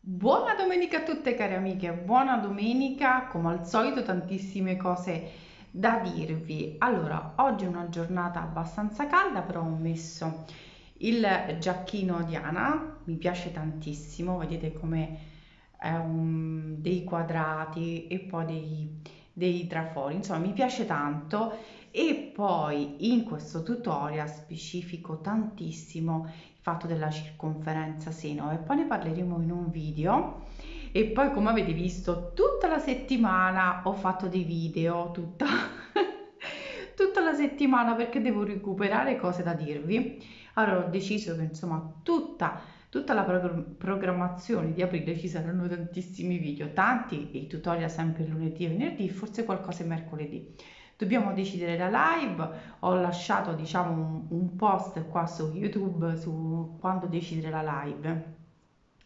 Buona domenica a tutte cari amiche, buona domenica, come al solito tantissime cose da dirvi. Allora, oggi è una giornata abbastanza calda, però ho messo il giacchino Diana, mi piace tantissimo, vedete come è dei quadrati e poi dei trafori, insomma mi piace tanto e poi in questo tutorial specifico tantissimo il fatto della circonferenza seno e poi ne parleremo in un video e poi come avete visto tutta la settimana ho fatto dei video tutta la settimana perché devo recuperare cose da dirvi. Allora ho deciso che insomma tutta la programmazione di aprile ci saranno tantissimi video, tanti e i tutorial sempre lunedì e venerdì, forse qualcosa è mercoledì. Dobbiamo decidere la live, ho lasciato diciamo un post qua su YouTube su quando decidere la live.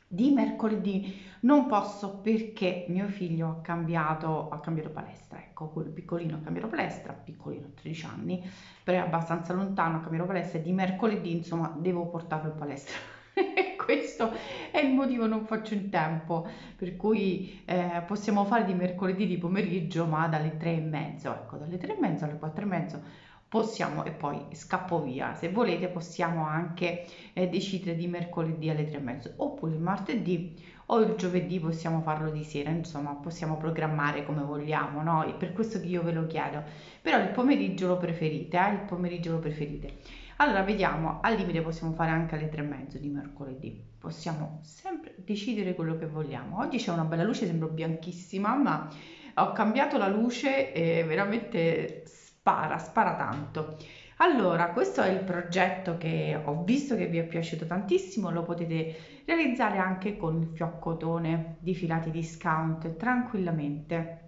Di mercoledì non posso perché mio figlio ha cambiato palestra, ecco, quel piccolino ha cambiato palestra, piccolino, 13 anni, però è abbastanza lontano, ha cambiato palestra e di mercoledì insomma devo portarlo in palestra. E questo è il motivo, non faccio in tempo, per cui possiamo fare di mercoledì di pomeriggio, ma dalle 3:30, ecco, dalle 3:30 alle 4:30 possiamo e poi scappo via. Se volete possiamo anche decidere di mercoledì alle 3:30 oppure il martedì o il giovedì possiamo farlo di sera, insomma possiamo programmare come vogliamo, no? È per questo che io ve lo chiedo, però il pomeriggio lo preferite, il pomeriggio lo preferite. Allora vediamo, al limite possiamo fare anche alle 3:30 di mercoledì, possiamo sempre decidere quello che vogliamo. Oggi c'è una bella luce, sembro bianchissima, ma ho cambiato la luce e veramente spara tanto. Allora, questo è il progetto che ho visto che vi è piaciuto tantissimo, lo potete realizzare anche con il fioccotone di filati discount tranquillamente.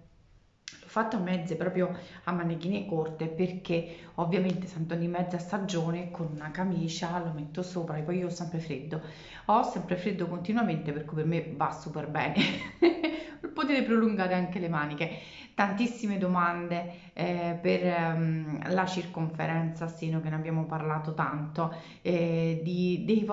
L'ho fatto a mezze, proprio a manichine corte, perché ovviamente essendo di mezza stagione con una camicia lo metto sopra e poi io ho sempre freddo continuamente per cui per me va super bene. Potete prolungare anche le maniche. Tantissime domande per la circonferenza seno, che ne abbiamo parlato tanto, di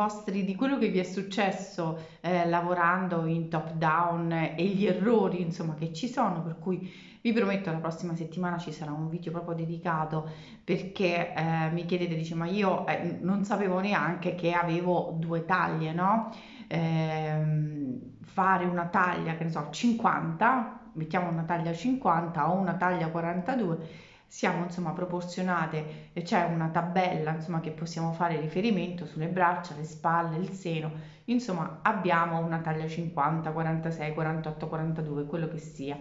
quello che vi è successo lavorando in top down e gli errori insomma che ci sono, per cui vi prometto la prossima settimana ci sarà un video proprio dedicato, perché mi chiedete, dice, ma io non sapevo neanche che avevo due taglie, no? Fare una taglia, che ne so, 50, mettiamo una taglia 50 o una taglia 42, siamo insomma proporzionate, c'è una tabella insomma che possiamo fare riferimento sulle braccia, le spalle, il seno, insomma abbiamo una taglia 50, 46, 48, 42, quello che sia.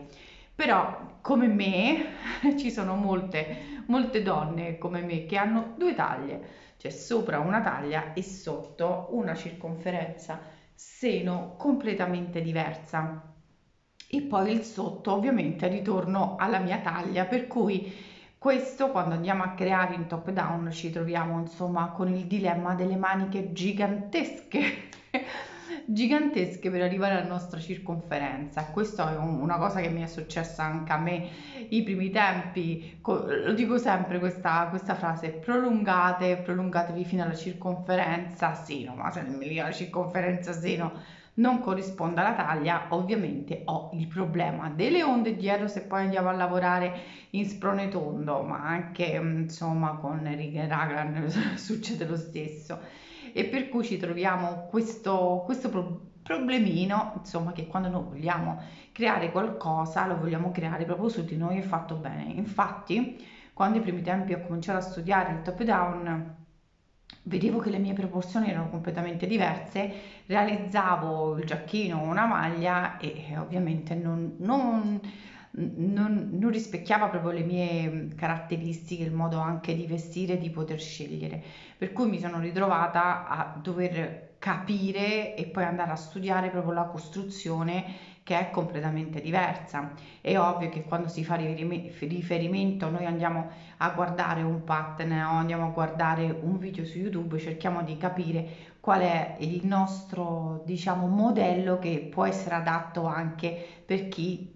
Però come me ci sono molte donne come me che hanno due taglie, cioè sopra una taglia e sotto una circonferenza seno completamente diversa. E poi il sotto ovviamente ritorno alla mia taglia, per cui questo quando andiamo a creare in top down ci troviamo insomma con il dilemma delle maniche gigantesche gigantesche per arrivare alla nostra circonferenza. Questa è una cosa che mi è successa anche a me i primi tempi, lo dico sempre questa frase, prolungatevi fino alla circonferenza seno, ma se la circonferenza seno non risponde alla taglia, ovviamente ho il problema delle onde dietro se poi andiamo a lavorare in sprone tondo, ma anche insomma con righe e raglan succede lo stesso. E per cui ci troviamo questo problemino, insomma, che quando noi vogliamo creare qualcosa lo vogliamo creare proprio su di noi e fatto bene. Infatti, quando ai primi tempi ho cominciato a studiare il top down, vedevo che le mie proporzioni erano completamente diverse, realizzavo il giacchino o una maglia e ovviamente non rispecchiava proprio le mie caratteristiche, il modo anche di vestire e di poter scegliere. Per cui mi sono ritrovata a dover capire e poi andare a studiare proprio la costruzione che è completamente diversa. È ovvio che quando si fa riferimento noi andiamo a guardare un pattern o andiamo a guardare un video su YouTube, cerchiamo di capire qual è il nostro, diciamo, modello che può essere adatto anche per chi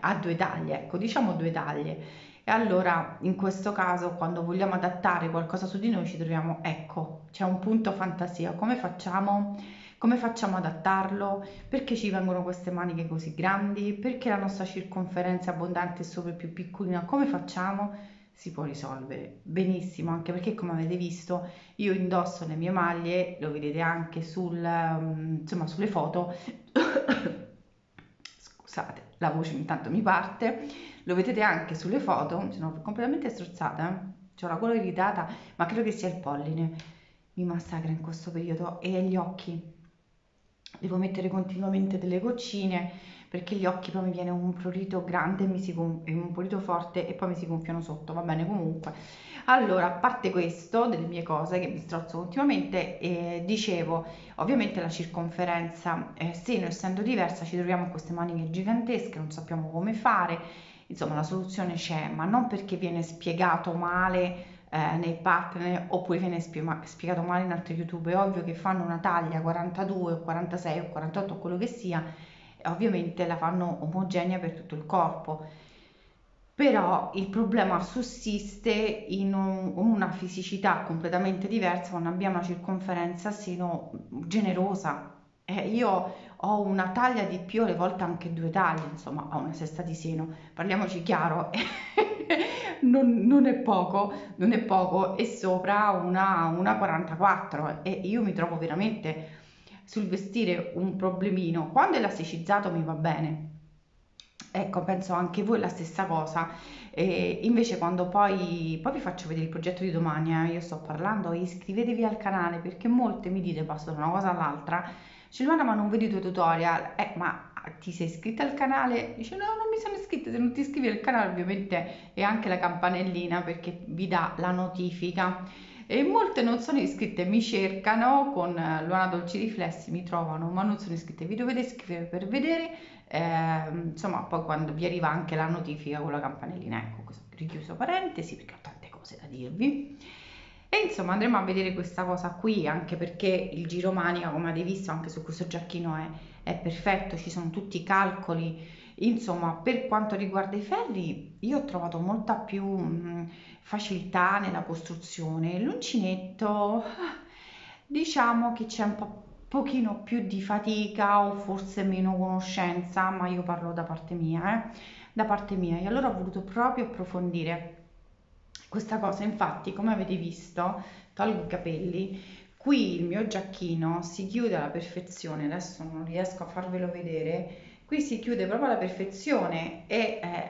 ha due taglie, ecco, diciamo due taglie. E allora, in questo caso, quando vogliamo adattare qualcosa su di noi, ci troviamo, ecco, c'è un punto fantasia. Come facciamo? Come facciamo ad adattarlo? Perché ci vengono queste maniche così grandi? Perché la nostra circonferenza è abbondante e sopra è più piccolina? Come facciamo? Si può risolvere benissimo, anche perché come avete visto io indosso le mie maglie, lo vedete anche insomma, sulle foto. Scusate, la voce intanto mi parte. Lo vedete anche sulle foto, sono completamente strozzata, ho la gola irritata, ma credo che sia il polline, mi massacra in questo periodo, e gli occhi. Devo mettere continuamente delle goccine perché gli occhi poi mi viene un prurito grande e un prurito forte e poi mi si gonfiano sotto, va bene comunque. Allora, a parte questo, delle mie cose che mi strozzo continuamente, dicevo, ovviamente la circonferenza seno essendo diversa ci troviamo con queste maniche gigantesche, non sappiamo come fare, insomma la soluzione c'è, ma non perché viene spiegato male nei partner oppure viene spiegato male in altri YouTube. È ovvio che fanno una taglia 42 o 46 o 48 o quello che sia e ovviamente la fanno omogenea per tutto il corpo, però il problema sussiste in una fisicità completamente diversa quando abbiamo una circonferenza seno generosa. Io ho una taglia di più, alle volte anche due taglie, insomma, ho una sesta di seno, parliamoci chiaro, non è poco, non è poco, e sopra una 44 e io mi trovo veramente sul vestire un problemino. Quando è elasticizzato mi va bene. Ecco, penso anche voi la stessa cosa. E invece quando poi vi faccio vedere il progetto di domani, io sto parlando, iscrivetevi al canale perché molte mi dite, passo da una cosa all'altra, Silvana ma non vedi i tuoi tutorial, ma ti sei iscritta al canale? Dice no, non mi sono iscritta, se non ti iscrivi al canale ovviamente e anche la campanellina perché vi dà la notifica. E molte non sono iscritte, mi cercano con Luana Dolci Riflessi, mi trovano, ma non sono iscritte. Vi dovete iscrivere per vedere, insomma, poi quando vi arriva anche la notifica con la campanellina. Ecco, questo richiuso parentesi perché ho tante cose da dirvi. E insomma andremo a vedere questa cosa qui, anche perché il giro manica, come avete visto anche su questo giacchino, è perfetto, ci sono tutti i calcoli. Insomma, per quanto riguarda i ferri, io ho trovato molta più facilità nella costruzione. L'uncinetto, diciamo che c'è un pochino più di fatica o forse meno conoscenza, ma io parlo da parte mia, da parte mia. E allora ho voluto proprio approfondire questa cosa. Infatti, come avete visto, tolgo i capelli. Qui il mio giacchino si chiude alla perfezione, adesso non riesco a farvelo vedere, qui si chiude proprio alla perfezione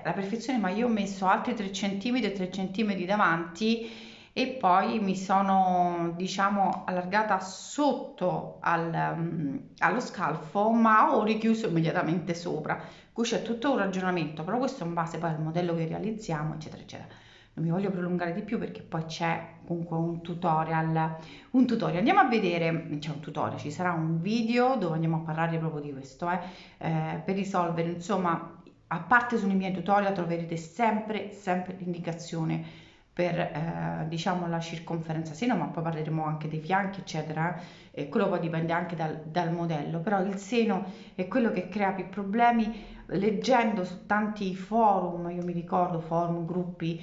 la perfezione, ma io ho messo altri 3 cm e 3 cm davanti e poi mi sono diciamo allargata sotto allo scalfo, ma ho richiuso immediatamente sopra. Qui c'è tutto un ragionamento, però questo è in base poi al modello che realizziamo, eccetera eccetera. Non mi voglio prolungare di più perché poi c'è comunque un tutorial. Andiamo a vedere, c'è un tutorial, ci sarà un video dove andiamo a parlare proprio di questo, per risolvere, insomma, a parte sui miei tutorial troverete sempre l'indicazione per diciamo la circonferenza seno, ma poi parleremo anche dei fianchi eccetera, e quello poi dipende anche dal modello, però il seno è quello che crea più problemi. Leggendo su tanti forum, io mi ricordo forum, gruppi,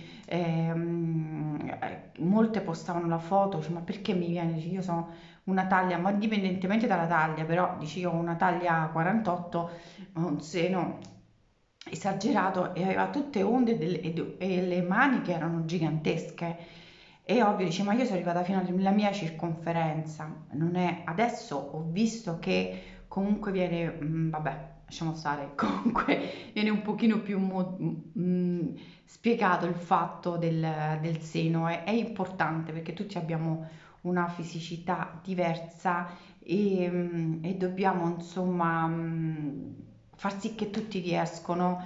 molte postavano la foto, dice, ma perché mi viene? Dice, io sono una taglia, ma indipendentemente dalla taglia, però dice io ho una taglia 48, ho un seno esagerato e aveva tutte onde e le maniche erano gigantesche. E ovvio, dice, ma io sono arrivata fino alla mia circonferenza, non è, adesso ho visto che comunque viene, vabbè, lasciamo stare, comunque viene un pochino più spiegato il fatto del seno, è importante perché tutti abbiamo una fisicità diversa e dobbiamo insomma far sì che tutti riescono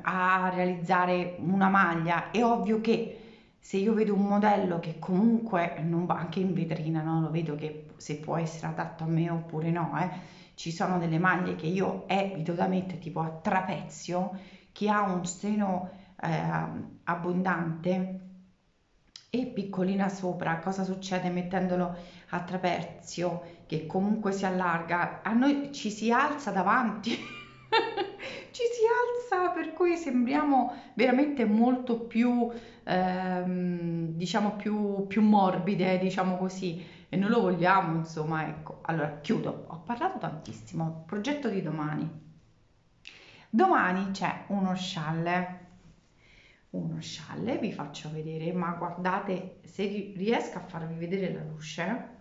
a realizzare una maglia. È ovvio che se io vedo un modello che comunque non va anche in vetrina, no? Lo vedo che se può essere adatto a me oppure no, ci sono delle maglie che io evito da mettere tipo a trapezio, che ha un seno abbondante e piccolina sopra. Cosa succede mettendolo a trapezio che comunque si allarga? A noi ci si alza davanti. Ci si alza, per cui sembriamo veramente molto più diciamo più morbide, diciamo così. e non lo vogliamo, insomma, ecco. Allora, chiudo, ho parlato tantissimo, progetto di domani. Domani c'è uno scialle, vi faccio vedere, ma guardate, se riesco a farvi vedere la luce,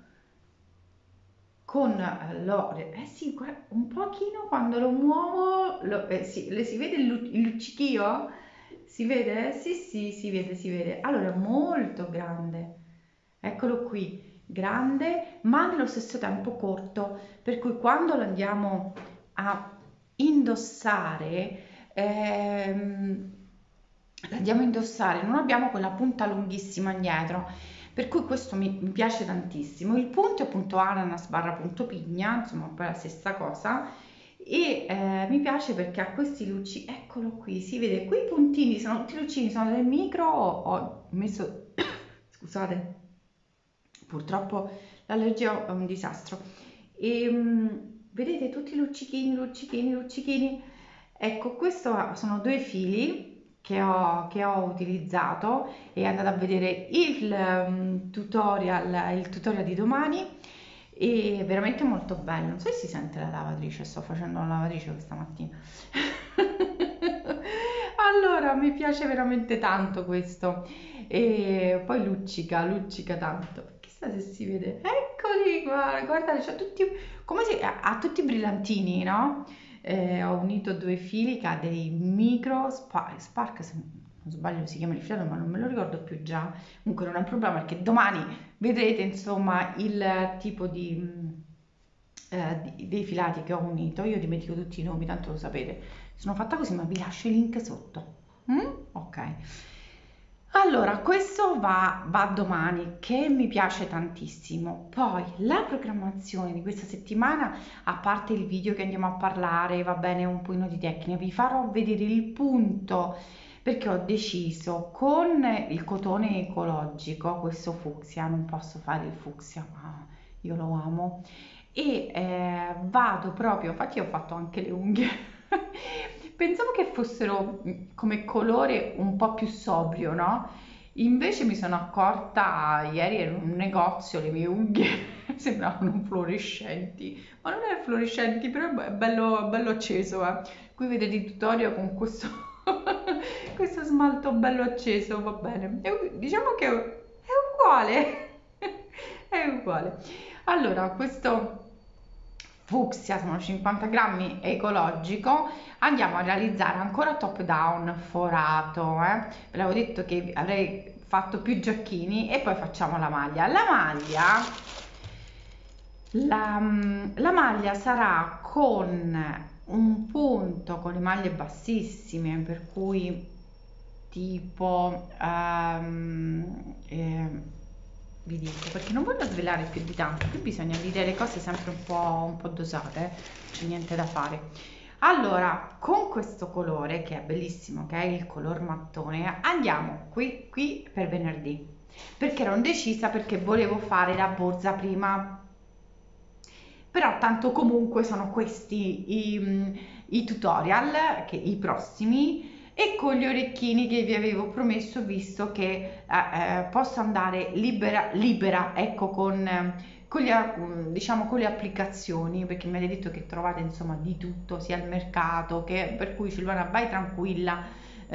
con l'olio, eh sì, un pochino quando lo muovo, sì, le si vede il luccichio? Si vede? Sì, sì, si vede. Allora, è molto grande, eccolo qui, grande, ma nello stesso tempo corto, per cui quando lo andiamo a indossare, l'andiamo a indossare, non abbiamo quella punta lunghissima indietro, per cui questo mi piace tantissimo. Il punto è punto ananas barra punto pigna, insomma poi la stessa cosa, e mi piace perché ha questi lucci, eccolo qui, si vede, qui i puntini sono tutti lucini, sono del micro, ho messo, scusate, purtroppo l'allergia è un disastro, e vedete tutti i luccichini, luccichini, luccichini, ecco, questo sono due fili che ho utilizzato e andate a vedere il tutorial di domani, e veramente molto bello. Non so se si sente la lavatrice, sto facendo la lavatrice questa mattina. Allora, mi piace veramente tanto questo, e poi luccica tanto. Chissà se si vede. Eccoli, guardate, c'ha tutti, come si, ha tutti i brillantini, no? Ho unito due fili che ha dei micro spark, se non sbaglio si chiama il filato, ma non me lo ricordo più già. Comunque non è un problema, perché domani vedrete insomma il tipo dei filati che ho unito. Io dimentico tutti i nomi, tanto lo sapete. Sono fatta così, ma vi lascio il link sotto. Ok. Allora, questo va domani, che mi piace tantissimo. Poi la programmazione di questa settimana, a parte il video che andiamo a parlare, va bene, un pochino di tecnica, vi farò vedere il punto, perché ho deciso con il cotone ecologico, questo fucsia, non posso fare il fucsia, ma io lo amo, e vado proprio, infatti ho fatto anche le unghie. Pensavo che fossero come colore un po' più sobrio, no? Invece mi sono accorta, ieri ero in un negozio, le mie unghie sembravano fluorescenti, ma non è fluorescenti, però è bello, bello acceso, eh. Qui vedete il tutorial con questo, questo smalto bello acceso, va bene. Diciamo che è uguale, è uguale. Allora, questo fucsia, sono 50 grammi, ecologico, andiamo a realizzare ancora top down forato, ve l'avevo detto che avrei fatto più giacchini, e poi facciamo la maglia. La maglia sarà con un punto, con le maglie bassissime, per cui tipo vi dico, perché non voglio svelare più di tanto, qui bisogna dire le cose sempre un po' dosate, c'è niente da fare. Allora, con questo colore che è bellissimo, che è il color mattone, andiamo qui per venerdì, perché ero indecisa, perché volevo fare la borsa prima, però tanto comunque sono questi i tutorial, i prossimi, e con gli orecchini che vi avevo promesso, visto che posso andare libera, ecco, diciamo, con le applicazioni, perché mi avete detto che trovate insomma di tutto sia al mercato, che per cui Silvana, vai tranquilla,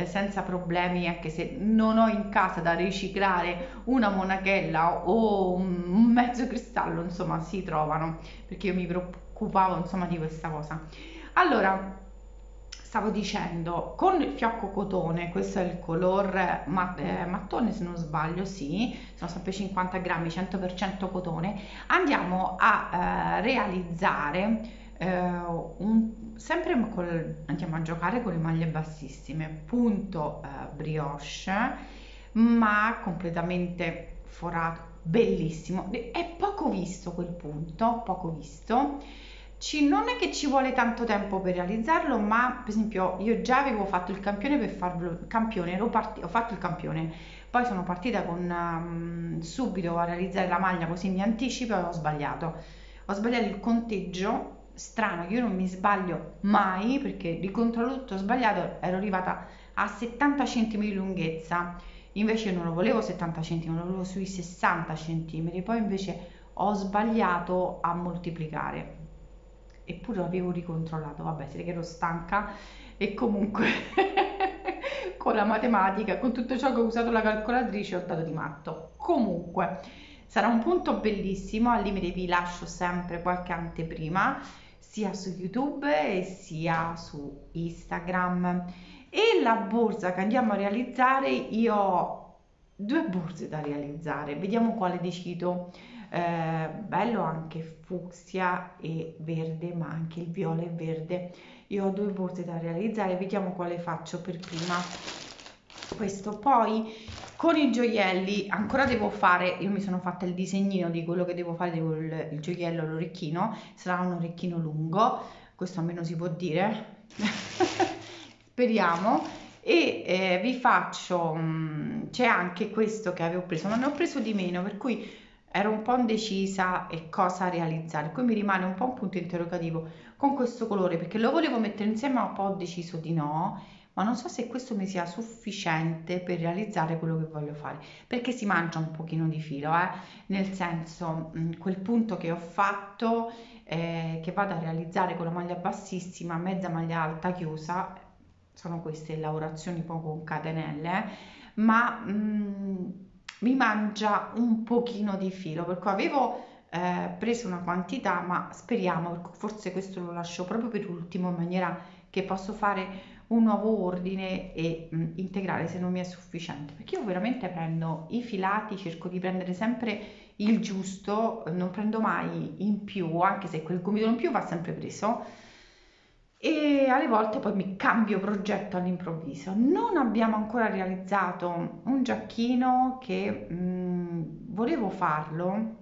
senza problemi, anche se non ho in casa da riciclare una monachella o un mezzo cristallo, insomma si trovano, perché io mi preoccupavo insomma di questa cosa. Allora, stavo dicendo, con il fiocco cotone, questo è il color mattone se non sbaglio, sì, sono sempre 50 grammi, 100% cotone, andiamo a realizzare andiamo a giocare con le maglie bassissime, punto brioche, ma completamente forato, bellissimo, è poco visto quel punto, poco visto. Non è che ci vuole tanto tempo per realizzarlo, ma per esempio io già avevo fatto il campione, per farlo il campione, ho fatto il campione, poi sono partita con subito a realizzare la maglia, così mi anticipo, e ho sbagliato il conteggio. Strano, io non mi sbaglio mai, perché di controllo tutto sbagliato, ero arrivata a 70 cm di lunghezza, invece io non lo volevo 70 cm, lo volevo sui 60 cm, poi invece ho sbagliato a moltiplicare, eppure avevo ricontrollato, vabbè, si vede che ero stanca e comunque con la matematica, con tutto ciò che ho usato la calcolatrice ho dato di matto. Comunque sarà un punto bellissimo, al limite vi lascio sempre qualche anteprima sia su YouTube e sia su Instagram. E la borsa che andiamo a realizzare, io ho due borse da realizzare, vediamo quale decido. Bello anche fucsia e verde, ma anche il viola e verde. Io ho due borse da realizzare, vediamo quale faccio per prima. Questo poi con i gioielli ancora devo fare, io mi sono fatta il disegnino di quello che devo fare, devo il gioiello, l'orecchino, sarà un orecchino lungo, questo almeno si può dire, speriamo. E vi faccio, c'è anche questo che avevo preso, ma ne ho preso di meno, per cui ero un po' indecisa e cosa realizzare. Qui mi rimane un po' un punto interrogativo con questo colore, perché lo volevo mettere insieme, ma poi ho deciso di no, ma non so se questo mi sia sufficiente per realizzare quello che voglio fare, perché si mangia un pochino di filo, nel senso, quel punto che ho fatto, che vado a realizzare con la maglia bassissima, mezza maglia alta chiusa, sono queste lavorazioni poi con catenelle, ma mi mangia un pochino di filo, perché avevo preso una quantità, ma speriamo, perché forse questo lo lascio proprio per ultimo, in maniera che posso fare un nuovo ordine e integrare se non mi è sufficiente, perché io veramente prendo i filati, cerco di prendere sempre il giusto, non prendo mai in più, anche se quel gomitolo in più va sempre preso, e alle volte poi mi cambio progetto all'improvviso. Non abbiamo ancora realizzato un giacchino che volevo farlo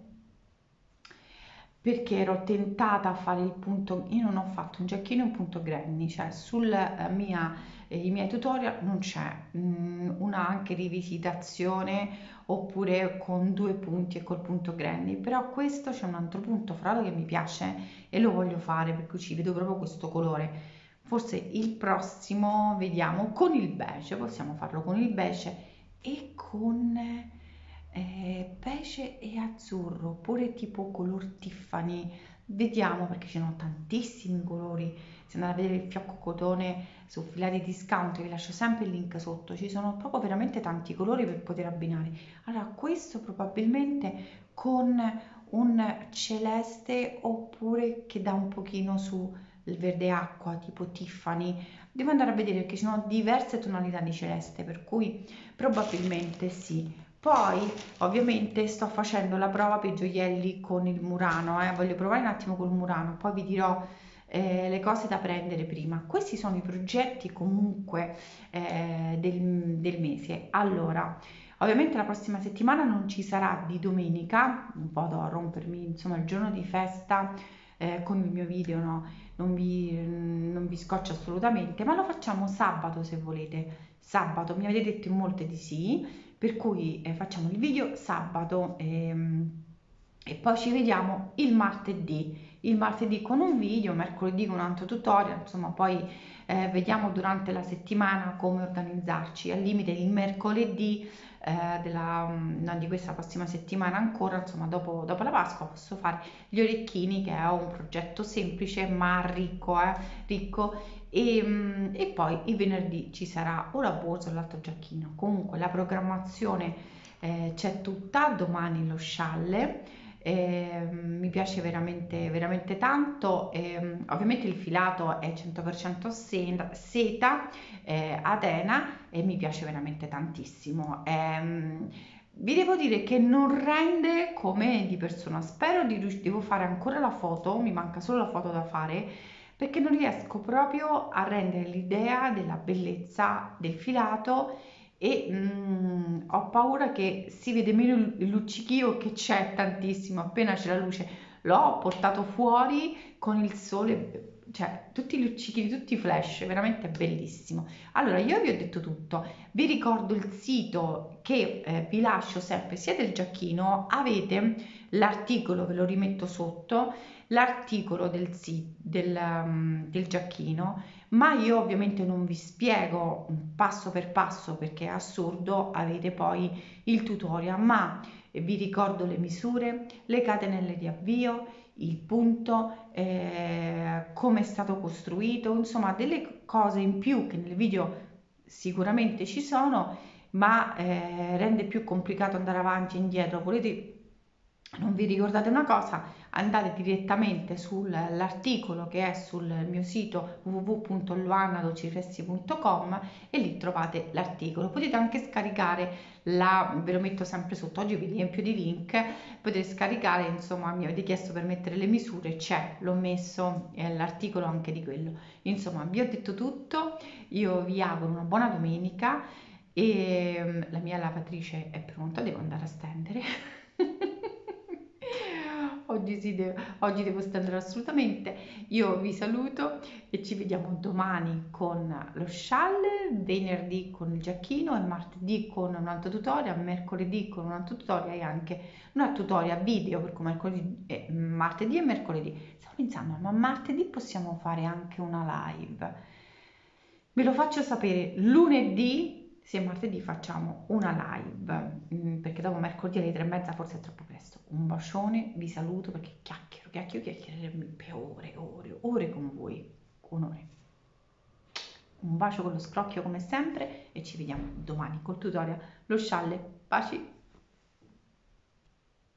perché ero tentata a fare il punto. Io non ho fatto un giacchino in punto granny, cioè i miei tutorial non c'è una anche rivisitazione oppure con due punti e col punto granny, però questo c'è un altro punto frato che mi piace e lo voglio fare, per cui ci vedo proprio questo colore. Forse il prossimo vediamo con il beige, possiamo farlo con il beige e con beige e azzurro, oppure tipo color Tiffany. Vediamo, perché ci sono tantissimi colori. Se andate a vedere il fiocco cotone su Filati Discount, vi lascio sempre il link sotto, ci sono proprio veramente tanti colori per poter abbinare. Allora, questo probabilmente con un celeste, oppure che dà un pochino su il verde acqua tipo Tiffany. Devo andare a vedere perché ci sono diverse tonalità di celeste, per cui probabilmente sì. Poi ovviamente sto facendo la prova per i gioielli con il Murano, voglio provare un attimo col Murano, poi vi dirò le cose da prendere prima. Questi sono i progetti comunque del mese. Allora, ovviamente la prossima settimana non ci sarà di domenica, un po' da rompermi, insomma, il giorno di festa con il mio video, no? Non vi scoccio assolutamente, ma lo facciamo sabato se volete. Sabato, mi avete detto in molte di sì, per cui facciamo il video sabato e poi ci vediamo il martedì con un video, mercoledì con un altro tutorial, insomma poi vediamo durante la settimana come organizzarci. Al limite il mercoledì no, di questa prossima settimana ancora, insomma dopo la Pasqua posso fare gli orecchini, che è un progetto semplice ma ricco, e poi il venerdì ci sarà o la borsa o l'altro giacchino. Comunque la programmazione c'è tutta, domani lo scialle. Mi piace veramente veramente tanto. Ovviamente il filato è 100% seta Atena e mi piace veramente tantissimo. Vi devo dire che non rende come di persona, spero devo fare ancora la foto, mi manca solo la foto da fare, perché non riesco proprio a rendere l'idea della bellezza del filato e ho paura che si vede meno il luccichio che c'è tantissimo appena c'è la luce. L'ho portato fuori con il sole, cioè tutti i luccichi, tutti i flash, veramente bellissimo. Allora, io vi ho detto tutto, vi ricordo il sito che vi lascio sempre, sia del giacchino, avete l'articolo, ve lo rimetto sotto, l'articolo del giacchino, ma io ovviamente non vi spiego passo per passo perché è assurdo, avete poi il tutorial, ma vi ricordo le misure, le catenelle di avvio, il punto, come è stato costruito, insomma delle cose in più che nel video sicuramente ci sono, ma rende più complicato andare avanti e indietro. Volete, non vi ricordate una cosa, andate direttamente sull'articolo che è sul mio sito www.loannadocifessi.com e lì trovate l'articolo. Potete anche scaricare ve lo metto sempre sotto, oggi vi riempio di link, potete scaricare, insomma mi avete chiesto per mettere le misure, c'è, l'ho messo l'articolo anche di quello. Insomma vi ho detto tutto, io vi auguro una buona domenica e la mia lavatrice è pronta, devo andare a stendere. Oggi devo stendere assolutamente. Io vi saluto e ci vediamo domani con lo scialle, venerdì con il giacchino e martedì con un altro tutorial, mercoledì con un altro tutorial e anche una tutorial video per come martedì e mercoledì. Stavo pensando, ma martedì possiamo fare anche una live. Ve lo faccio sapere lunedì, se martedì facciamo una live, perché dopo mercoledì alle 3:30 forse è troppo presto. Un bacione, vi saluto perché chiacchiereremo per ore con voi, un'ora. Un bacio con lo scrocchio come sempre e ci vediamo domani col tutorial lo scialle. Baci!